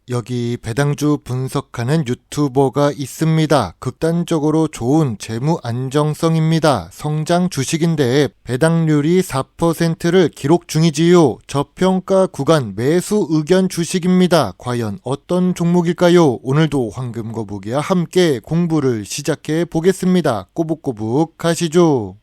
여기 배당주 분석하는 유튜버가 있습니다. 극단적으로 좋은 재무 안정성입니다. 성장 주식인데 배당률이 4%를 기록 중이지요. 저평가 구간 매수 의견 주식입니다. 과연 어떤 종목일까요? 오늘도 황금거북이와 함께 공부를 시작해 보겠습니다. 꼬북꼬북 가시죠.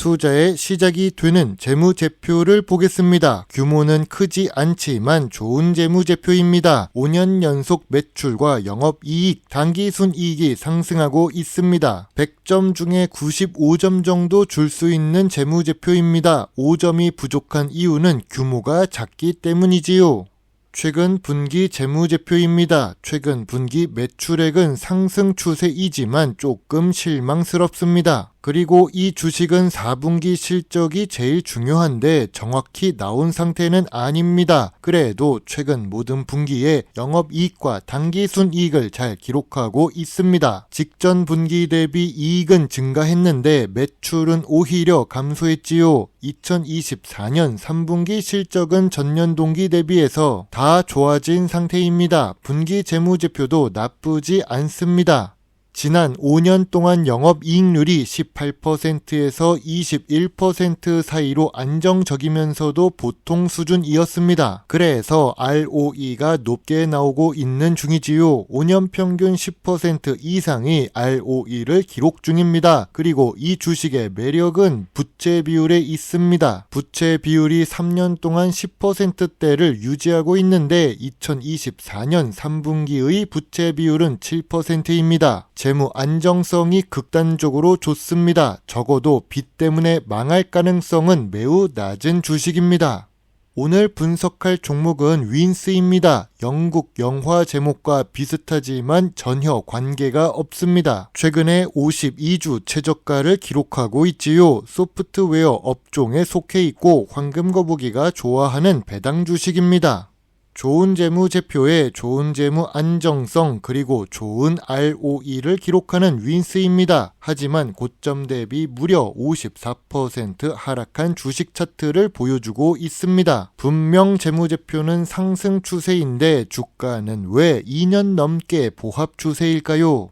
투자의 시작이 되는 재무제표를 보겠습니다. 규모는 크지 않지만 좋은 재무제표입니다. 5년 연속 매출과 영업이익, 당기순이익이 상승하고 있습니다. 100점 중에 95점 정도 줄 수 있는 재무제표입니다. 5점이 부족한 이유는 규모가 작기 때문이지요. 최근 분기 재무제표입니다. 최근 분기 매출액은 상승 추세이지만 조금 실망스럽습니다. 그리고 이 주식은 4분기 실적이 제일 중요한데 정확히 나온 상태는 아닙니다. 그래도 최근 모든 분기에 영업이익과 당기순이익을 잘 기록하고 있습니다. 직전 분기 대비 이익은 증가했는데 매출은 오히려 감소했지요. 2024년 3분기 실적은 전년 동기 대비해서 다 좋아진 상태입니다. 분기 재무제표도 나쁘지 않습니다. 지난 5년 동안 영업이익률이 18%에서 21% 사이로 안정적이면서도 보통 수준이었습니다. 그래서 ROE가 높게 나오고 있는 중이지요. 5년 평균 10% 이상의 ROE를 기록 중입니다. 그리고 이 주식의 매력은 부채 비율에 있습니다. 부채 비율이 3년 동안 10%대를 유지하고 있는데 2024년 3분기의 부채 비율은 7%입니다. 재무 안정성이 극단적으로 좋습니다. 적어도 빚 때문에 망할 가능성은 매우 낮은 주식입니다. 오늘 분석할 종목은 윈스입니다. 영국 영화 제목과 비슷하지만 전혀 관계가 없습니다. 최근에 52주 최저가를 기록하고 있지요. 소프트웨어 업종에 속해 있고 황금거북이가 좋아하는 배당 주식입니다. 좋은 재무제표에 좋은 재무 안정성 그리고 좋은 ROE를 기록하는 윈스입니다. 하지만 고점 대비 무려 54% 하락한 주식 차트를 보여주고 있습니다. 분명 재무제표는 상승 추세인데 주가는 왜 2년 넘게 보합 추세일까요?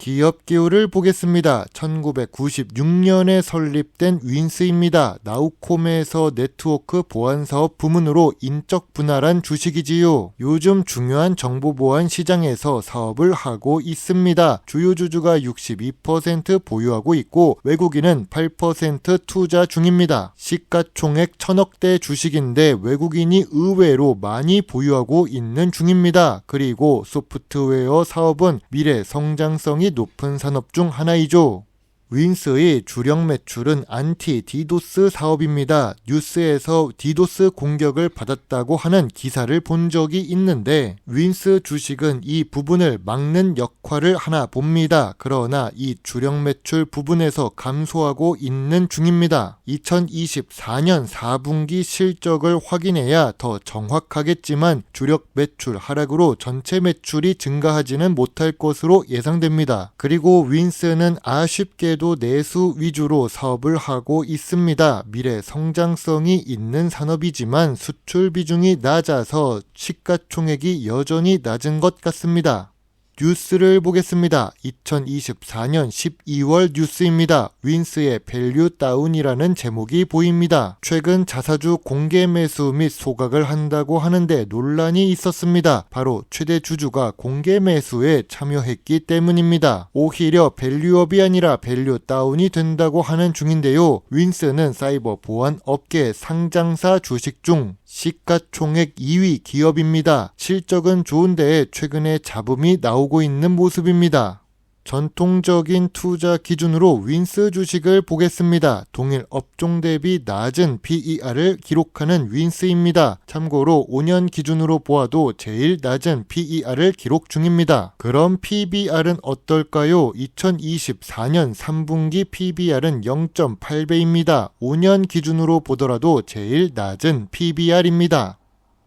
기업 기호를 보겠습니다. 1996년에 설립된 윈스입니다. 나우콤에서 네트워크 보안사업 부문으로 인적 분할한 주식이지요. 요즘 중요한 정보보안 시장에서 사업을 하고 있습니다. 주요 주주가 62% 보유하고 있고 외국인은 8% 투자 중입니다. 시가총액 1000억대 주식인데 외국인이 의외로 많이 보유하고 있는 중입니다. 그리고 소프트웨어 사업은 미래 성장성이 높은 산업 중 하나이죠. 윈스의 주력 매출은 안티 디도스 사업입니다. 뉴스에서 디도스 공격을 받았다고 하는 기사를 본 적이 있는데 윈스 주식은 이 부분을 막는 역할을 하나 봅니다. 그러나 이 주력 매출 부분에서 감소하고 있는 중입니다. 2024년 4분기 실적을 확인해야 더 정확하겠지만 주력 매출 하락으로 전체 매출이 증가하지는 못할 것으로 예상됩니다. 그리고 윈스는 아쉽게도 내수 위주로 사업을 하고 있습니다. 미래 성장성이 있는 산업이지만 수출 비중이 낮아서 시가총액이 여전히 낮은 것 같습니다. 뉴스를 보겠습니다. 2024년 12월 뉴스입니다. 윈스의 밸류 다운이라는 제목이 보입니다. 최근 자사주 공개 매수 및 소각을 한다고 하는데 논란이 있었습니다. 바로 최대 주주가 공개 매수에 참여했기 때문입니다. 오히려 밸류업이 아니라 밸류 다운이 된다고 하는 중인데요. 윈스는 사이버 보안 업계 상장사 주식 중 시가총액 2위 기업입니다. 실적은 좋은데 최근에 잡음이 나오고 있는 모습입니다. 전통적인 투자 기준으로 윈스 주식을 보겠습니다. 동일 업종 대비 낮은 PER을 기록하는 윈스입니다. 참고로 5년 기준으로 보아도 제일 낮은 PER을 기록 중입니다. 그럼 PBR은 어떨까요? 2024년 3분기 PBR은 0.8배입니다. 5년 기준으로 보더라도 제일 낮은 PBR입니다.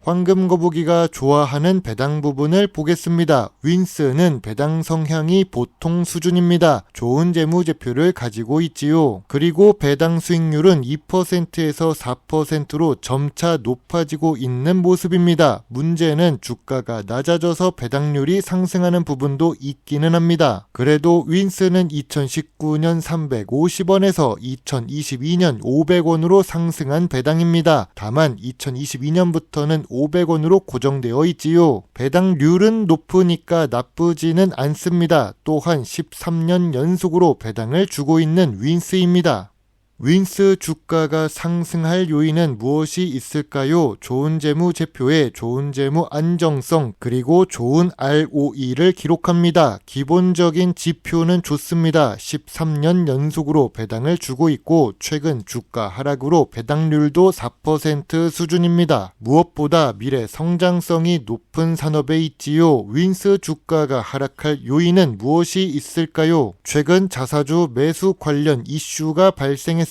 황금 거북이가 좋아하는 배당 부분을 보겠습니다. 윈스는 배당 성향이 보통 수준입니다. 좋은 재무제표를 가지고 있지요. 그리고 배당 수익률은 2%에서 4%로 점차 높아지고 있는 모습입니다. 문제는 주가가 낮아져서 배당률이 상승하는 부분도 있기는 합니다. 그래도 윈스는 2019년 350원에서 2022년 500원으로 상승한 배당입니다. 다만 2022년부터는 500원으로 고정되어 있지요. 배당률은 높으니까 나쁘지는 않습니다. 또한 13년 연속으로 배당을 주고 있는 윈스입니다. 윈스 주가가 상승할 요인은 무엇이 있을까요? 좋은 재무제표에 좋은 재무 안정성 그리고 좋은 ROE를 기록합니다. 기본적인 지표는 좋습니다. 13년 연속으로 배당을 주고 있고 최근 주가 하락으로 배당률도 4% 수준입니다. 무엇보다 미래 성장성이 높은 산업에 있지요. 윈스 주가가 하락할 요인은 무엇이 있을까요? 최근 자사주 매수 관련 이슈가 발생했습니다.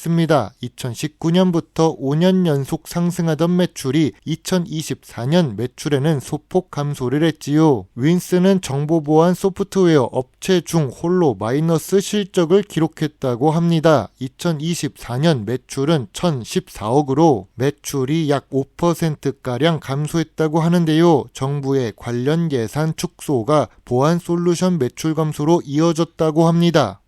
2019년부터 5년 연속 상승하던 매출이 2024년 매출에는 소폭 감소를 했지요. 윈스는 정보보안 소프트웨어 업체 중 홀로 마이너스 실적을 기록했다고 합니다. 2024년 매출은 1,014억으로 매출이 약 5%가량 감소했다고 하는데요. 정부의 관련 예산 축소가 보안 솔루션 매출 감소로 이어졌다고 합니다.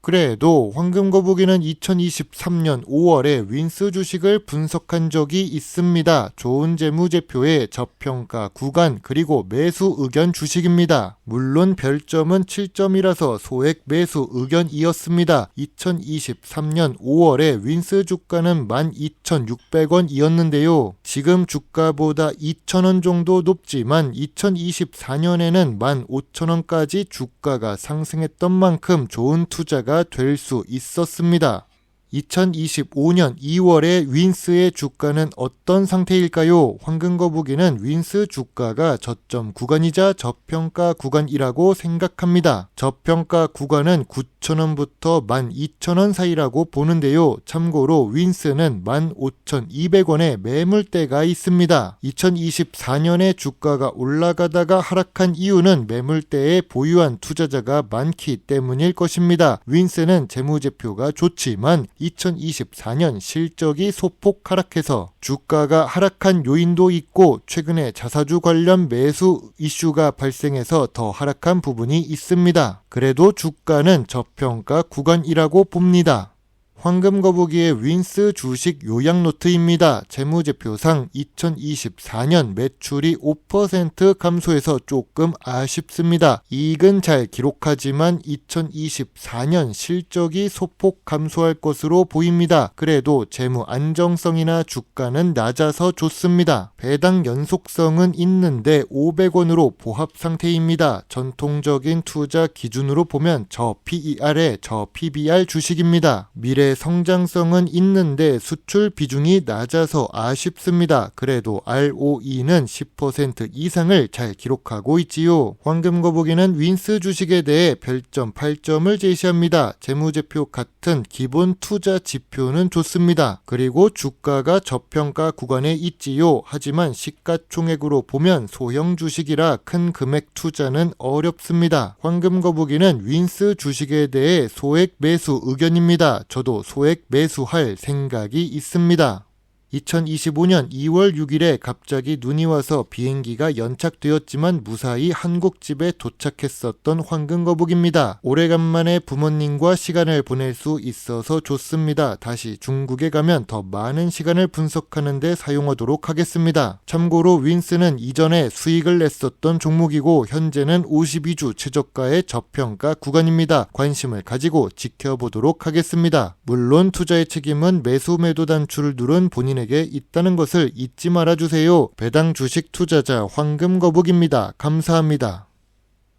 그래도 황금거북이는 2023년 5월에 윈스 주식을 분석한 적이 있습니다. 좋은 재무제표에 저평가 구간 그리고 매수 의견 주식입니다. 물론 별점은 7점이라서 소액 매수 의견이었습니다. 2023년 5월에 윈스 주가는 12,600원이었는데요. 지금 주가보다 2,000원 정도 높지만 2024년에는 15,000원까지 주가가 상승했던 만큼 좋은 투자가 될 수 있었습니다. 2025년 2월에 윈스의 주가는 어떤 상태일까요? 황금거북이는 윈스 주가가 저점 구간이자 저평가 구간이라고 생각합니다. 저평가 구간은 9,000원부터 12,000원 사이라고 보는데요. 참고로 윈스는 15,200원에 매물대가 있습니다. 2024년에 주가가 올라가다가 하락한 이유는 매물대에 보유한 투자자가 많기 때문일 것입니다. 윈스는 재무제표가 좋지만 2024년 실적이 소폭 하락해서 주가가 하락한 요인도 있고 최근에 자사주 관련 매수 이슈가 발생해서 더 하락한 부분이 있습니다. 그래도 주가는 저평가 구간이라고 봅니다. 황금거북이의 윈스 주식 요약노트입니다. 재무제표상 2024년 매출이 5% 감소해서 조금 아쉽습니다. 이익은 잘 기록하지만 2024년 실적이 소폭 감소할 것으로 보입니다. 그래도 재무 안정성이나 주가는 낮아서 좋습니다. 배당 연속성은 있는데 500원으로 보합 상태입니다. 전통적인 투자 기준으로 보면 저 PER에 저 PBR 주식입니다. 미래 성장성은 있는데 수출 비중이 낮아서 아쉽습니다. 그래도 ROE는 10% 이상을 잘 기록하고 있지요. 황금거북이는 윈스 주식에 대해 별점 8점을 제시합니다. 재무제표 같은 기본 투자 지표는 좋습니다. 그리고 주가가 저평가 구간에 있지요. 하지만 시가총액으로 보면 소형 주식이라 큰 금액 투자는 어렵습니다. 황금거북이는 윈스 주식에 대해 소액 매수 의견입니다. 저도 소액 매수할 생각이 있습니다. 2025년 2월 6일에 갑자기 눈이 와서 비행기가 연착되었지만 무사히 한국집에 도착했었던 황금거북입니다. 오래간만에 부모님과 시간을 보낼 수 있어서 좋습니다. 다시 중국에 가면 더 많은 시간을 분석하는 데 사용하도록 하겠습니다. 참고로 윈스는 이전에 수익을 냈었던 종목이고 현재는 52주 최저가의 저평가 구간입니다. 관심을 가지고 지켜보도록 하겠습니다. 물론 투자의 책임은 매수 매도 단추를 누른 본인에게 있다는 것을 잊지 말아주세요. 배당 주식 투자자 황금거북입니다. 감사합니다.